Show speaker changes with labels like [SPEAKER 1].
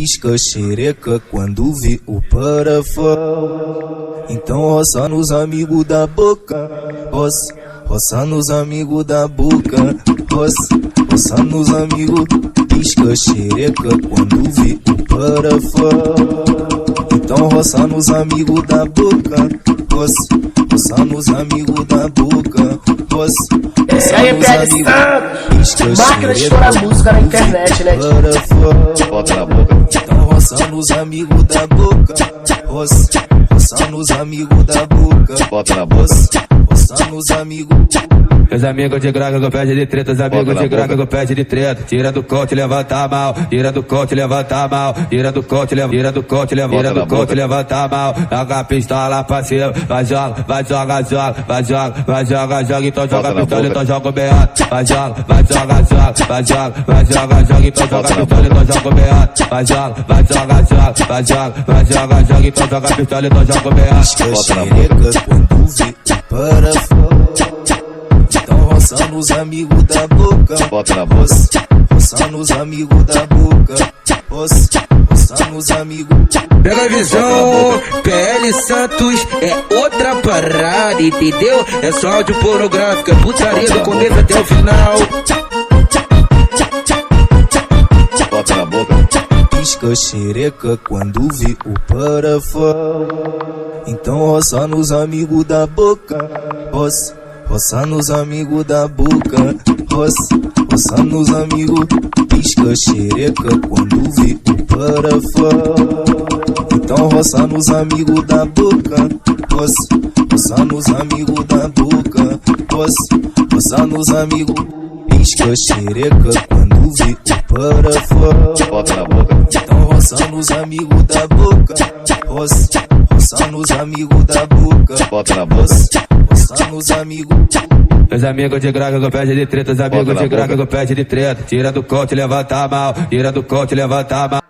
[SPEAKER 1] pisca xereca quando vi o parafão. Então roça nos amigos da boca, roça, roça nos amigos da boca, roça, roça nos amigos, pisca xereca quando vi o parafão. Então roça nos amigos da boca, roça, roça nos amigos da boca, roça, roça nos amigos, pisca
[SPEAKER 2] máquina de estourar música na internet, né?
[SPEAKER 3] Bota na boca.
[SPEAKER 1] Então roça nos amigos da boca, roça, roça nos amigos da boca,
[SPEAKER 3] Bota na boca.
[SPEAKER 1] roça nos amigos.
[SPEAKER 4] Meus amigos de graga com pede de treta, os amigos de graga com pede de treta. Tira do cote, levanta a mão. Tira do cote, levanta a mão. Tira do cote, tira do cote, tira do cote, levanta a mão. Joga a pistola pra cima. Vai joga, vai joga, joga. Vai joga, vai joga, joga. Então joga a pistola, então joga o beato. Vai joga, vai joga, joga. Vai joga, vai joga, joga. Então joga a pistola, então joga o beato. Vai joga, vai joga, joga. Vai joga, vai joga, joga. Então joga a pistola, então joga o beato.
[SPEAKER 1] Pisca xereca quando vi o parafão. Então roça nos amigos da boca,
[SPEAKER 3] Bota na boca.
[SPEAKER 1] roça, roça nos amigos da boca, roça, roça nos amigos.
[SPEAKER 5] Pega a visão, PL Santos é outra parada, entendeu? É só áudio pornográfico, é putaria do começo até o final.
[SPEAKER 3] Bota na boca.
[SPEAKER 1] Pisca xereca quando vi o parafão. Então roça nos amigos da boca, roça, roça nos amigos da boca, roça, roça nos amigos, pisca xereca quando vi o parafão. Então roça nos amigos da boca, roça, roça nos amigos da boca, roça, roça nos amigos, pisca xereca quando vi o parafão.
[SPEAKER 3] Bota na boca.
[SPEAKER 1] Então roça nos amigos da boca, roça, roça nos amigos da boca,
[SPEAKER 3] Bota na boca.
[SPEAKER 1] roça, roça nos amigos.
[SPEAKER 4] Meus amigos de graga com pede de treta, os amigos de graga com pede de treta. Tira do cote, levanta a mão. Tira do cote, levanta a mão.